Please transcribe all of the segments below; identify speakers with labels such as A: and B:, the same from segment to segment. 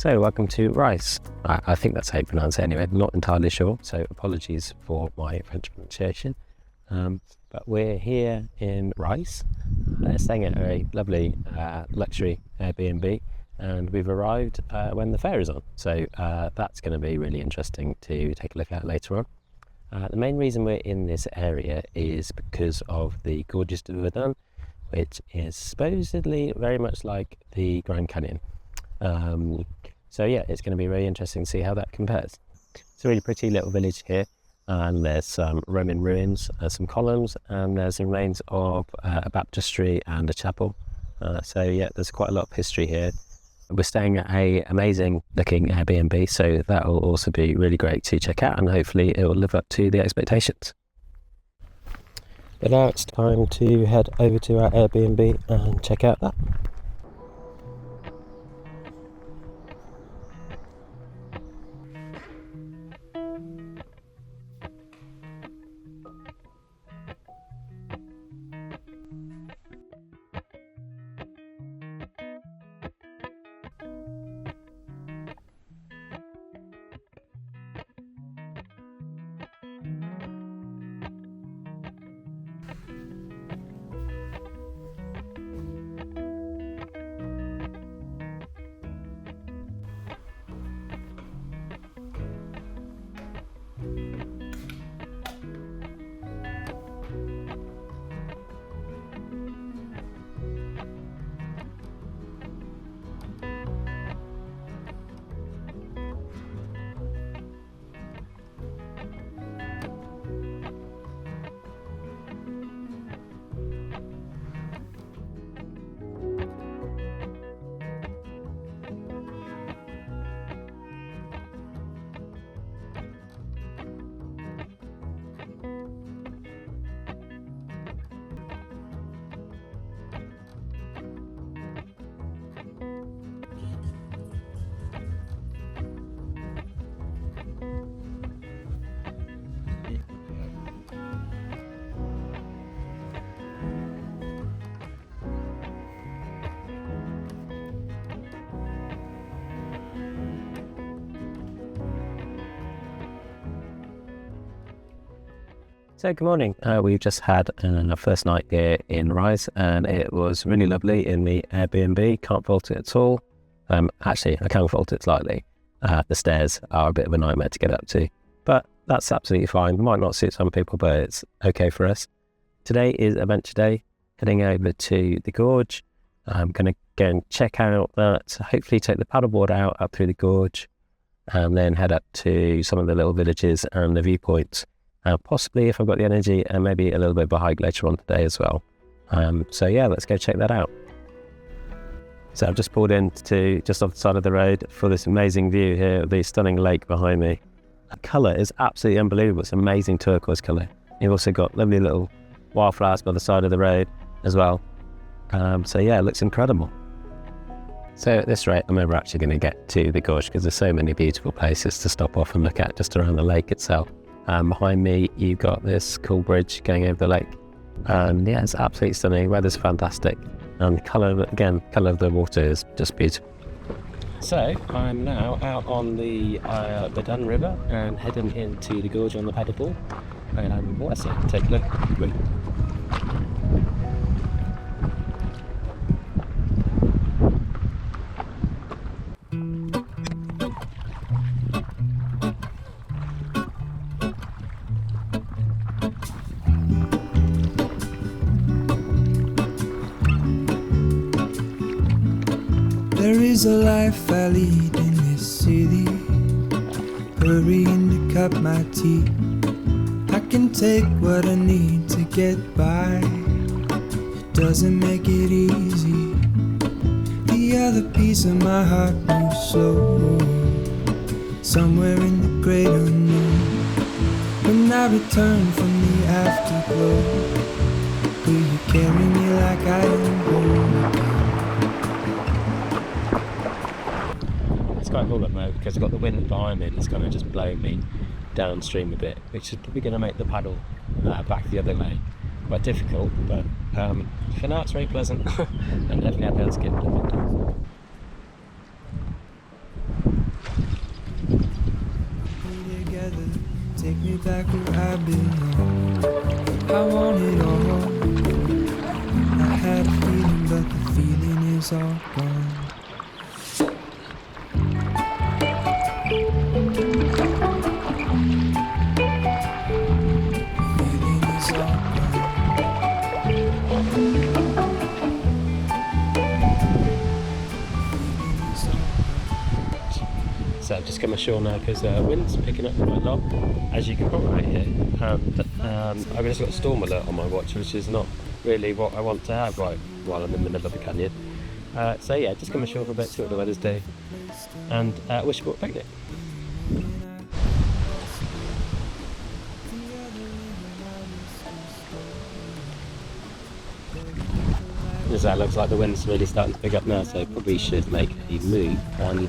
A: So welcome to Riez. I think that's how you pronounce it anyway, not entirely sure, so apologies for my French pronunciation. But we're here in Riez, staying at a lovely luxury Airbnb, and we've arrived when the fair is on, so that's going to be really interesting to take a look at later on. The main reason we're in this area is because of the Gorges du Verdon, which is supposedly very much like the Grand Canyon. So yeah, it's going to be really interesting to see how that compares. It's a really pretty little village here, and there's some Roman ruins, some columns, and there's the remains of a baptistry and a chapel. So yeah, there's quite a lot of history here. We're staying at an amazing looking Airbnb, so that will also be really great to check out, and hopefully it will live up to the expectations. But now it's time to head over to our Airbnb and check out that. So good morning. We've just had our first night here in Riez, and it was really lovely in the Airbnb. Can't fault it at all. Actually, I can fault it slightly. The stairs are a bit of a nightmare to get up to, but that's absolutely fine. Might not suit some people, but it's okay for us. Today is adventure day, heading over to the gorge. I'm going to go and check out that, hopefully take the paddleboard out up through the gorge, and then head up to some of the little villages and the viewpoints. Possibly, if I've got the energy, and maybe a little bit of a hike later on today as well. So yeah, let's go check that out. So I've just pulled into just off the side of the road for this amazing view here of the stunning lake behind me. The colour is absolutely unbelievable. It's amazing turquoise colour. You've also got lovely little wildflowers by the side of the road as well. So yeah, it looks incredible. So at this rate, I'm never actually going to get to the gorge because there's so many beautiful places to stop off and look at just around the lake itself. Behind me, you've got this cool bridge going over the lake. Yeah, it's absolutely stunning. Weather's fantastic. And the colour of the water is just beautiful. So I'm now out on the Verdon River and heading into the gorge on the paddleboard. And let's take a look.
B: There is a life I lead in this city, hurrying to cup my tea. I can take what I need to get by. It doesn't make it easy. The other piece of my heart moves slow, somewhere in the great unknown. When I return from the afterglow, will you carry me like I am home?
A: It's quite cool at the moment because I've got the wind behind me that's kind of just blowing me downstream a bit, which is probably going to make the paddle back the other way quite difficult, but for now it's very pleasant and definitely happy to skip it.
B: Take me back where I belong. I want it all. I had a feeling, but the feeling is all gone. Feeling is all gone. Feeling is all gone.
A: So I've just come ashore now because the wind's picking up quite a lot, as you can probably hear. I've just got a storm alert on my watch, which is not really what I want to have right while I'm in the middle of the canyon. So yeah, just come ashore for a bit, see what the weather's doing, and wish you a picnic. As that looks like the wind's really starting to pick up now, so probably should make a move, and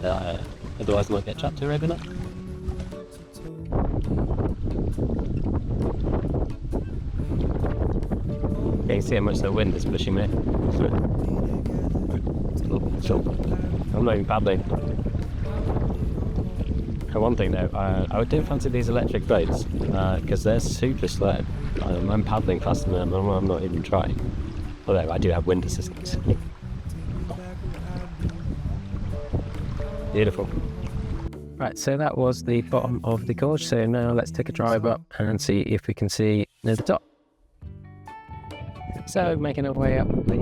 A: otherwise I might get trapped here overnight. You can see how much the wind is pushing me. I'm not even paddling. One thing though, I do fancy these electric boats because they're super slow. I'm paddling faster than them, I'm not even trying. Although I do have wind assistance. Beautiful. Right, so that was the bottom of the gorge. So now let's take a drive up and see if we can see near the top. So making our way up the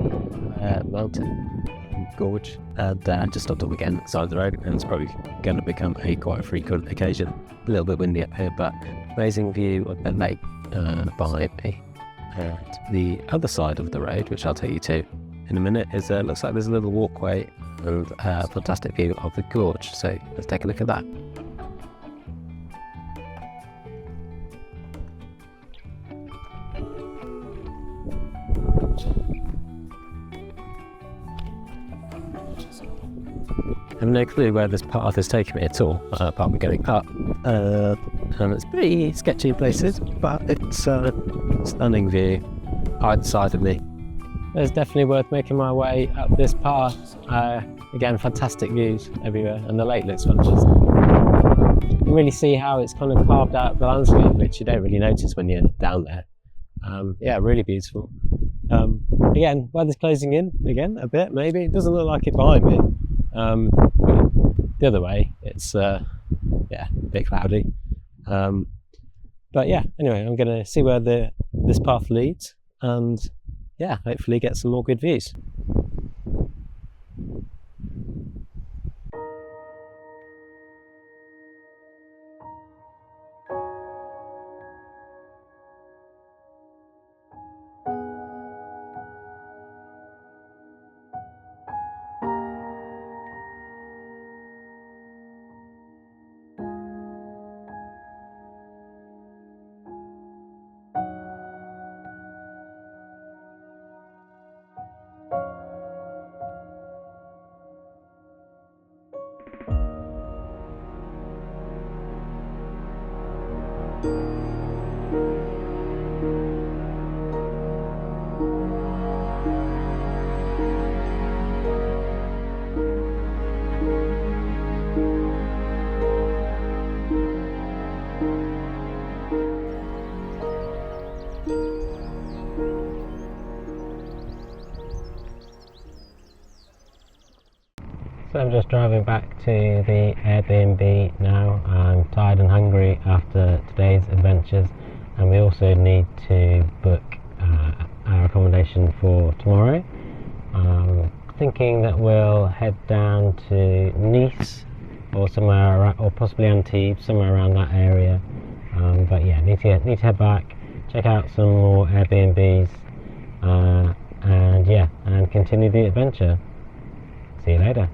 A: mountain gorge, and just stopped up again at the side of the road, and it's probably going to become quite a frequent occasion. A little bit windy up here, but amazing view of the lake behind me. And the other side of the road, which I'll take you to in a minute, is looks like there's a little walkway and a fantastic view of the gorge. So let's take a look at that. I have no clue where this path is taking me at all, apart from getting up. And it's pretty sketchy in places, but it's a stunning view either side of me. It's definitely worth making my way up this path. Again, fantastic views everywhere, and the lake looks fantastic. You can really see how it's kind of carved out the landscape, which you don't really notice when you're down there. Yeah, really beautiful. Again, weather's closing in again a bit, maybe. It doesn't look like it behind me. The other way, it's yeah, a bit cloudy. But yeah, anyway, I'm going to see where this path leads, and yeah, hopefully get some more good views. So I'm just driving back to the Airbnb now. I'm tired and hungry after today's adventures, and we also need to book our accommodation for tomorrow. Thinking that we'll head down to Nice or somewhere around, or possibly Antibes, somewhere around that area. But yeah, need to head back, check out some more Airbnbs, and yeah, and continue the adventure. See you later.